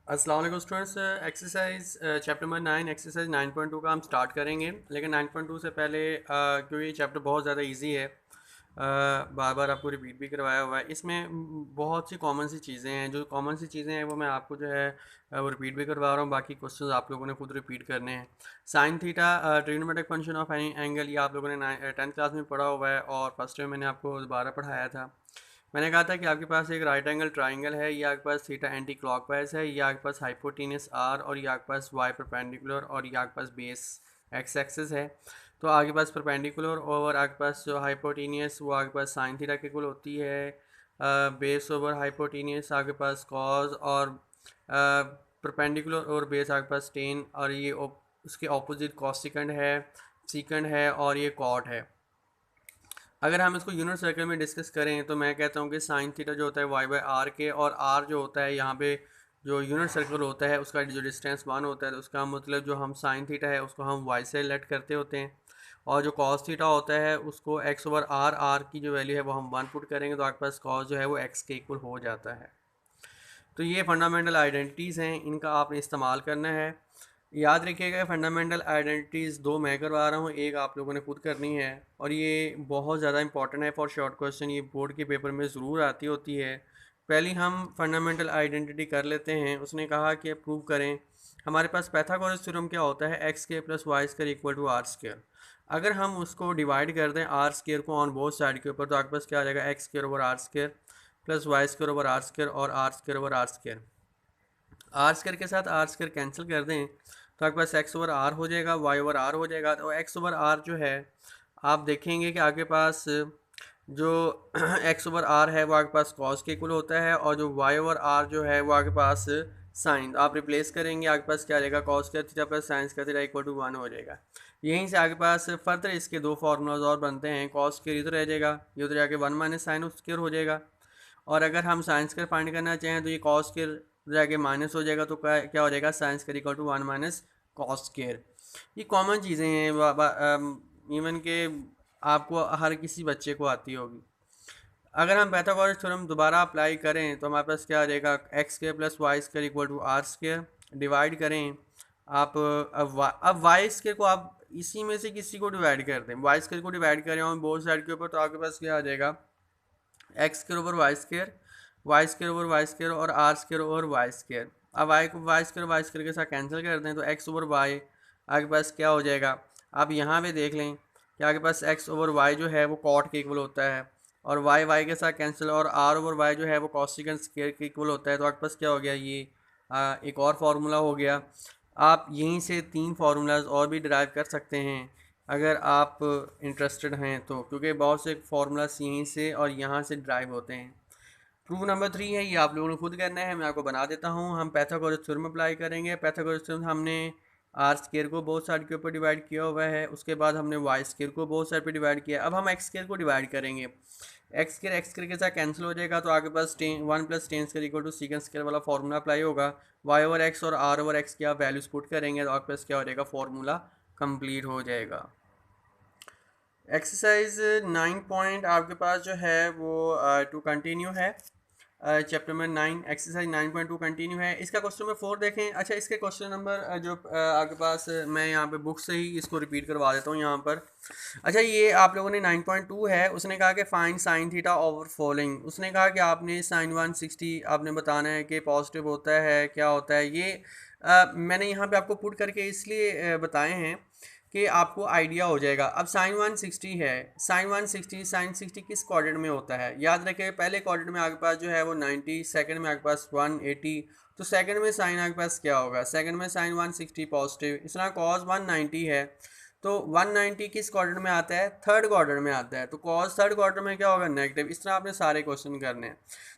अस्सलाम वालेकुम students. Exercise chapter number 9 exercise 9.2 का हम स्टार्ट करेंगे, लेकिन 9.2 से पहले क्योंकि ये चैप्टर बहुत ज़्यादा इजी है, बार बार आपको रिपीट भी करवाया हुआ है। इसमें बहुत सी कॉमन सी चीज़ें हैं, जो कॉमन सी चीज़ें हैं वो मैं आपको जो है वो रिपीट भी करवा रहा हूँ। बाकी क्वेश्चंस आप लोगों ने खुद रिपीट करने हैं। Sine theta trigonometric function of any angle, ये आप लोगों ने 10th क्लास में पढ़ा हुआ है और फर्स्ट में मैंने आपको दोबारा पढ़ाया था। मैंने कहा था कि आपके पास एक राइट एंगल ट्राइंगल है, ये आपके पास थीटा एंटी क्लॉकवाइज है, ये आपके पास हाइपोटेनस आर, और ये आपके पास वाई परपेंडिकुलर, और ये आपके पास बेस एक्स एक्सिस है। तो आपके पास परपेंडिकुलर और आपके पास जो हाइपोटेनियस वो आपके पास साइन थीटा के इक्वल होती है। बेस ओवर हाइपोटेनियस आपके पास कॉज, और परपेंडिकुलर और बेस आपके पास टेन, और ये उसके ऑपोजिट कॉस सीकंड है और ये कॉट है। अगर हम इसको यूनिट सर्कल में डिस्कस करें तो मैं कहता हूँ कि साइन थीटा जो होता है वाई बाई आर के, और आर जो होता है यहाँ पे जो यूनिट सर्कल होता है उसका जो डिस्टेंस वन होता है, तो उसका मतलब जो हम साइन थीटा है उसको हम वाई से लेट करते होते हैं, और जो कॉस थीटा होता है उसको एक्स ओवर आर, आर की जो वैल्यू है वो हम वन पुट करेंगे तो आपके पास कॉस जो है वो एक्स के इक्वल हो जाता है। तो ये फंडामेंटल आइडेंटिटीज़ हैं, इनका आपने इस्तेमाल करना है। याद रखिएगा फंडामेंटल आइडेंटिटीज़ दो मैं करवा रहा हूँ, एक आप लोगों ने खुद करनी है, और ये बहुत ज़्यादा इंपॉर्टेंट है फॉर शॉर्ट क्वेश्चन, ये बोर्ड के पेपर में ज़रूर आती होती है। पहले हम फंडामेंटल आइडेंटिटी कर लेते हैं। उसने कहा कि प्रूव करें। हमारे पास पैथागोरस थ्योरम क्या होता है, एक्स के plus y square equal to r square. अगर हम उसको डिवाइड कर दें आर स्क्वायर को ऑन बोथ साइड के ऊपर, तो आपके पास क्या आ जाएगा, x square over r square plus y square over r square, और r square over r square. R square के साथ आर स्क्वायर कैंसिल कर दें तो आपके पास एक्स ओवर आर हो जाएगा, वाई ओवर आर हो जाएगा। तो एक्स ओवर आर जो है आप देखेंगे कि आपके पास जो एक्स ओवर आर है वो आपके पास कॉस के इक्वल होता है, और जो वाई ओवर आर जो है वो आपके पास साइन। आप रिप्लेस करेंगे, आपके पास क्या आ जाएगा, कॉस का थीटा प्लस साइंस का थीटा इक्वल टू वन हो जाएगा। यहीं से आपके पास फर्दर इसके दो फार्मूलाज और बनते हैं। कॉस के इधर रह जाएगा, ये उधर जाके वन माइनस साइन स्क्वायर हो जाएगा, और अगर हम साइंस का फाइंड करना चाहें तो ये कॉस के जाके माइनस हो जाएगा, तो क्या क्या हो जाएगा, साइंस का equal to one minus cos square. ये कॉमन चीज़ें हैं, इवन के आपको हर किसी बच्चे को आती होगी। अगर हम पाइथागोरस थ्योरम दोबारा अप्लाई करें तो हमारे पास क्या आ जाएगा, x square plus y square equal to r square. Divide करें आप, अब वाई स्क्वायर को आप इसी में से किसी को डिवाइड कर दें, वाई स्क्वायर को डिवाइड करें और बोथ साइड के ऊपर, तो आपके पास क्या आ जाएगा, x square over y square over y square, और r square over y square. अब वाई को वाई स्क्वायर के साथ कैंसिल कर दें तो एक्स ओवर वाई आपके पास क्या हो जाएगा। आप यहाँ पे देख लें कि आपके पास एक्स ओवर वाई जो है वो कॉट के इक्वल होता है, और वाई वाई के साथ कैंसिल, और आर ओवर वाई जो है वो कॉसिकेंट स्क्वायर के इक्वल होता है। तो आपके पास क्या हो गया, ये एक और फार्मूला हो गया। आप यहीं से तीन फार्मूलाज और भी डिराइव कर सकते हैं अगर आप इंटरेस्टेड हैं तो, क्योंकि बहुत से फार्मूलाज यहीं से और यहाँ से ड्राइव होते हैं। प्रूफ नंबर 3 है, ये आप लोगों ने खुद करना है, मैं आपको बना देता हूँ। हम पाइथागोरस थ्योरम अप्लाई करेंगे। पाइथागोरस थ्योरम हमने आर स्क्वायर को बोथ साइड के ऊपर डिवाइड किया हुआ है, उसके बाद हमने वाई स्क्वायर को बोथ साइड पे डिवाइड किया। अब हम एक्स स्क्वायर को डिवाइड करेंगे। एक्स स्क्वायर के साथ कैंसिल हो जाएगा, तो आपके पास tan one plus tan square equal to second square वाला फार्मूला अप्लाई होगा। वाई ओवर एक्स और आर ओवर एक्स की आप वैल्यूज पुट करेंगे तो आपके पास क्या हो जाएगा, फार्मूला कंप्लीट हो जाएगा। एक्सरसाइज 9 पॉइंट आपके पास जो है वो टू कंटिन्यू है। चैप्टर नंबर 9 एक्सरसाइज 9.2 कंटिन्यू है। इसका क्वेश्चन नंबर 4 देखें। अच्छा, इसके क्वेश्चन नंबर जो आपके पास मैं यहाँ पे बुक से ही इसको रिपीट करवा देता हूँ यहाँ पर। अच्छा, ये आप लोगों ने 9.2 है, उसने कहा कि find sine theta over following. उसने कहा कि आपने साइन 160 आपने बताना है कि पॉजिटिव होता है क्या होता है। ये मैंने यहाँ पे आपको पुट करके इसलिए बताए हैं कि आपको आइडिया हो जाएगा। अब साइन 160 है, साइन 60 किस क्वाड्रेंट में होता है, याद रखें। पहले क्वाड्रेंट में आपके पास जो है वो 90, सेकंड में आपके पास 180। तो सेकंड में साइन आपके पास क्या होगा, सेकंड में साइन 160 पॉजिटिव। इस तरह कॉस 190 है, तो 190 किस क्वाड्रेंट में आता है, थर्ड क्वाड्रेंट में आता है, तो कॉस थर्ड क्वाड्रेंट में क्या होगा, नेगेटिव। इस तरह आपने सारे क्वेश्चन करने हैं।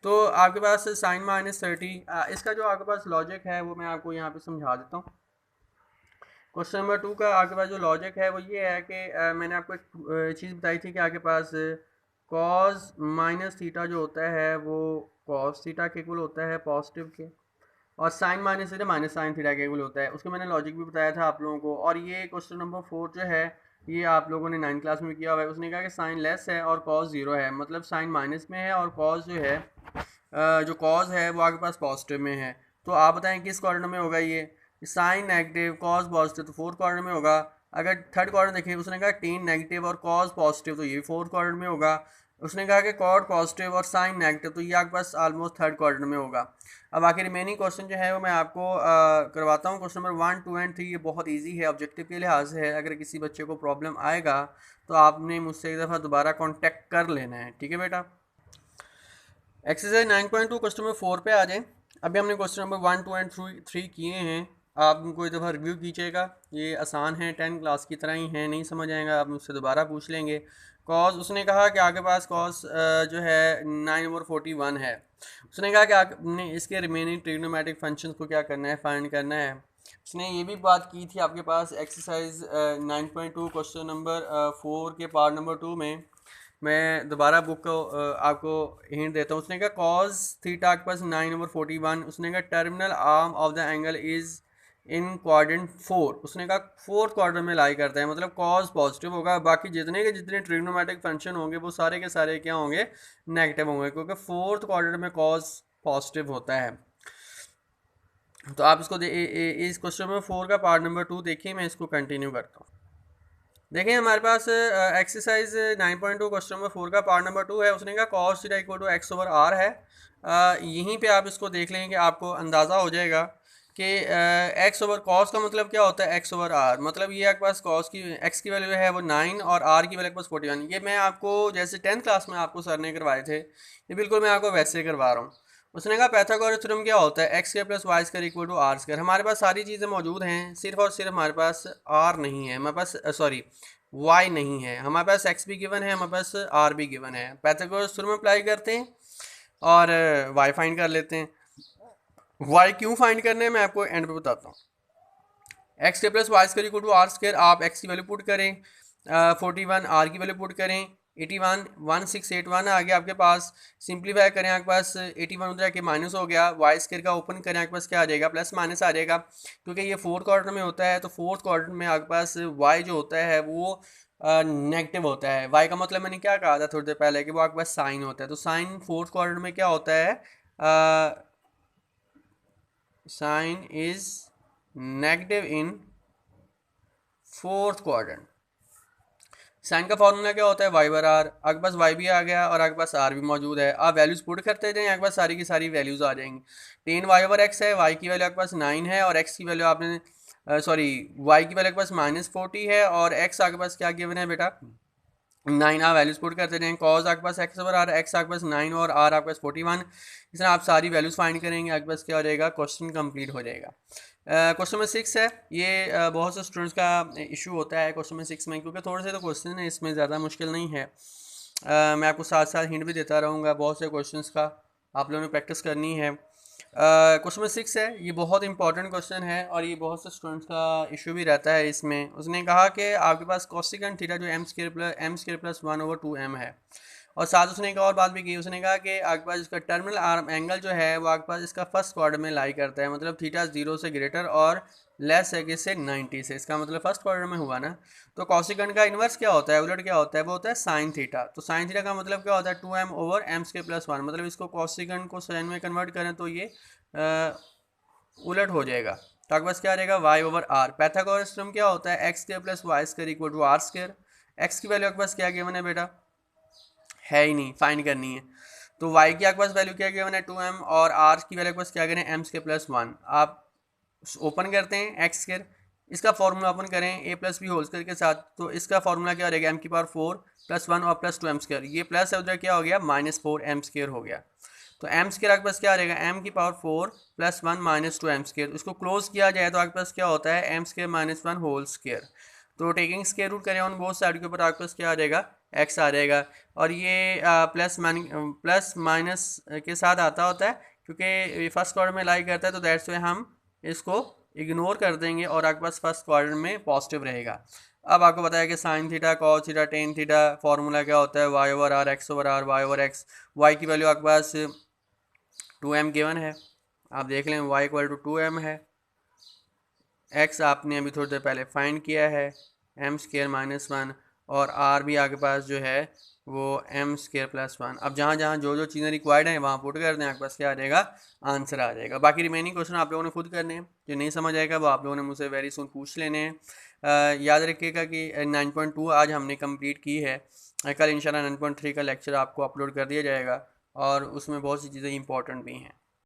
तो आपके पास साइन -30, इसका जो आपके पास लॉजिक है वो मैं आपको यहाँ पे समझा देता हूँ। क्वेश्चन नंबर 2 का आपके पास जो लॉजिक है वो ये है कि मैंने आपको एक चीज़ बताई थी कि आपके पास कॉस माइनस थीटा जो होता है वो कॉस थीटा के इक्वल होता है पॉजिटिव के, और sine minus theta minus sine theta के इक्वल होता है। उसको मैंने लॉजिक भी बताया था आप लोगों को। और ये क्वेश्चन नंबर 4 जो है ये आप लोगों ने 9th क्लास में किया हुआ है। उसने कहा कि साइन लेस है और कॉस ज़ीरो है, मतलब साइन माइनस में है और कॉस जो है जो कॉस है वो आपके पास पॉजिटिव में है। तो आप बताएं किस क्वाड्रेंट में होगा ये, साइन नेगेटिव कॉस पॉजिटिव तो फोर्थ क्वाड्रेंट में होगा। अगर थर्ड क्वाड्रेंट देखिए उसने कहा टेन नेगेटिव और कॉस पॉजिटिव तो ये फोर्थ क्वाड्रेंट में होगा। उसने कहा कि कॉड पॉजिटिव और साइन नेगेटिव तो ये आपके पास ऑलमोस्ट थर्ड क्वाड्रेंट में होगा। अब बाकी रिमेनिंग क्वेश्चन जो है वो मैं आपको करवाता हूँ। क्वेश्चन नंबर 1, 2 एंड 3 ये बहुत इजी है, ऑब्जेक्टिव के लिहाज से है। अगर किसी बच्चे को प्रॉब्लम आएगा तो आपने मुझसे एक दफ़ा दोबारा कॉन्टेक्ट कर लेना है, ठीक है बेटा। एक्सरसाइज 9.2 क्वेश्चन नंबर 4 पे आ जाएं। अभी हमने क्वेश्चन नंबर 1, 2 एंड 3 किए हैं। आप उनको एक दफ़ा रिव्यू कीजिएगा, ये आसान है, 10 क्लास की तरह ही है, नहीं समझ आएगा आप मुझसे दोबारा पूछ लेंगे। कॉज उसने कहा कि आपके पास कॉज जो है 9/41 है। उसने कहा कि आपने इसके रिमेनिंग ट्रिग्नोमेट्रिक फंक्शंस को क्या करना है, फाइंड करना है। उसने ये भी बात की थी आपके पास एक्सरसाइज 9.2 क्वेश्चन नंबर 4 के पार्ट नंबर 2 में। मैं दोबारा बुक को आपको हिंट देता हूँ। उसने कहा कॉज थीटा के पास 9/41। उसने कहा terminal arm of the angle is in quadrant 4। उसने कहा फोर्थ क्वाड्रेंट में लाई करता है, मतलब कॉज पॉजिटिव होगा, बाकी जितने के जितने ट्रिग्नोमेट्रिक फंक्शन होंगे वो सारे के सारे क्या होंगे, नेगेटिव होंगे, क्योंकि फोर्थ क्वाड्रेंट में कॉज पॉजिटिव होता है। तो आप इसको इस क्वेश्चन में 4 का पार्ट नंबर 2 देखिए, मैं इसको कंटिन्यू करता हूँ। देखिए हमारे पास एक्सरसाइज 9.2 क्वेश्चन नंबर 4 का पार्ट नंबर 2 है। उसने कहा cos theta equal to x/r है। यहीं पे आप इसको देख लेंगे, आपको अंदाज़ा हो जाएगा कि एक्स ओवर कॉस का मतलब क्या होता है, x/r। मतलब ये आपके पास कॉस की x की वैल्यू है वो 9 और r की वैल्यू के पास 41। ये मैं आपको जैसे 10th क्लास में आपको सर ने करवाए थे, ये बिल्कुल मैं आपको वैसे करवा रहा हूँ। उसने कहा पाइथागोरस थ्योरम क्या होता है, x square plus y square equal to r square. हमारे पास सारी चीज़ें मौजूद हैं, सिर्फ और सिर्फ हमारे पास आर नहीं है, हमारे पास सॉरी वाई नहीं है। हमारे पास एक्स भी गिवन है, हमारे पास आर भी गिवन है। पाइथागोरस थ्योरम अप्लाई करते हैं और वाई फाइंड कर लेते हैं। वाई क्यों फाइंड करने हैं मैं आपको एंड पे बताता हूँ। X square plus y square equal to r square, आप एक्स की वैल्यू पुट करें 41, आर की वैल्यू पुट करें 81, 1681 आ गया आपके पास। सिंप्लीफाई करें, आपके पास 81 उधर के माइनस हो गया। वाई स्क्वायर का ओपन करें, आपके पास क्या आ जाएगा, प्लस माइनस आ जाएगा, क्योंकि ये फोर्थ क्वाड्रेंट में होता है। तो फोर्थ क्वाड्रेंट में आपके पास वाई जो होता है वो नेगेटिव होता है। वाई का मतलब मैंने क्या कहा था थोड़ी देर पहले कि वो आपके पास साइन होता है। तो साइन फोर्थ क्वाड्रेंट में क्या होता है, sine is negative in fourth quadrant. Sine का फॉर्मूला क्या होता है, वाई बार आर। आपके पास वाई भी आ गया और आपके पास आर भी मौजूद है। आप वैल्यूज पुट करते जाएं, आपके पास सारी की सारी वैल्यूज आ जाएंगी। 10 y/x है, वाई की वैल्यू आपके पास 9 है और एक्स की वैल्यू आपने सॉरी वाई की वैल्यू आपके पास -40 है और एक्स आपके पास क्या गिवन है बेटा, 9। आप वैल्यूज पुट करते जाएं। कॉज आपके पास x/r, एक्स आपके पास 9 और r आपके पास 41। इस तरह आप सारी वैल्यूज फाइंड करेंगे, आपके पास क्या हो जाएगा, क्वेश्चन कंप्लीट हो जाएगा। क्वेश्चन नंबर 6 है। ये बहुत से स्टूडेंट्स का इशू होता है क्वेश्चन नंबर 6 में, क्योंकि थोड़े से तो क्वेश्चन है इसमें, ज़्यादा मुश्किल नहीं है। मैं आपको साथ साथ हिंट भी देता रहूँगा बहुत से क्वेश्चंस का, आप लोगों ने प्रैक्टिस करनी है। क्वेश्चन नंबर 6 है, ये बहुत इंपॉर्टेंट क्वेश्चन है और ये बहुत से स्टूडेंट्स का इशू भी रहता है इसमें। उसने कहा कि आपके पास कोसेकेंट थीटा जो m² + 1/2m है, और साथ उसने एक और बात भी की। उसने कहा कि आपके पास इसका टर्मिनल आर्म एंगल जो है वो आपके पास इसका फर्स्ट क्वाड्रेंट में लाई करता है, मतलब थीटा 0 से ग्रेटर और लेस है किससे, 90 से। इसका मतलब फर्स्ट क्वाड्रेंट में हुआ ना। तो कोसेकेंट का इन्वर्स क्या होता है, उलट क्या होता है, वो होता है साइन थीटा। तो साइन थीटा का मतलब क्या होता है, 2m/m²+1। मतलब इसको कोसेकेंट को साइन में कन्वर्ट करें तो ये उलट हो जाएगा। तो आपके पास क्या रहेगा, y/r। पाइथागोरस थ्योरम क्या होता है, x² + y² equal to r²। X की वैल्यू आपके पास क्या गिवन है बेटा, है ही नहीं, फाइंड करनी है। तो y की आपके पास वैल्यू क्या गिवन है, 2m, और r की वैल्यू आपके पास क्या गिवन है, m²+1। आप ओपन करते हैं एक्स स्क्वायर, इसका फॉर्मूला ओपन करें a+b² के साथ, तो इसका फॉर्मूला क्या हो जाएगा, m⁴ +1 और +2m²। ये प्लस है उधर क्या हो गया, -4m² हो गया। तो m² आपके पास क्या रहेगा, m⁴ +1 -2m²। इसको क्लोज किया जाए तो आपके पास क्या होता है, m² - 1 होल स्क्वायर। तो टेकिंग स्क्वायर रूट करें ऑन बोथ साइड के ऊपर, आपके पास क्या आ जाएगा, x आ जाएगा। और ये प्लस माइनस के साथ आता होता है, क्योंकि फर्स्ट क्वाड्रेंट में लाई करता है, तो दैट्स वे हम इसको इग्नोर कर देंगे और आपके पास फर्स्ट क्वाड्रेंट में पॉजिटिव रहेगा। अब आपको बताया कि sine theta, cos theta, tan theta formula क्या होता है, y/r, x/r, y/x। y की वैल्यू आपके पास 2m गिवन है, आप देख लें y = 2m है। x आपने अभी थोड़ी देर पहले फाइंड किया है, m² - 1, और r भी आपके पास जो है वो एम स्केयर प्लस वन। अब जहाँ जहाँ जो जो चीज़ें रिक्वायर्ड हैं वहाँ पुट कर दें, आपके पास क्या आ जाएगा, आंसर आ जाएगा। बाकी रिमेनिंग क्वेश्चन आप लोगों ने खुद करने हैं, जो नहीं समझ आएगा वो आप लोगों ने मुझसे वेरी सुन पूछ लेने हैं। याद रखिएगा कि 9.2 आज हमने कंप्लीट की है। कल इंशाल्लाह 9.3 का लेक्चर आपको अपलोड कर दिया जाएगा और उसमें बहुत सी चीज़ें इंपॉर्टेंट भी हैं।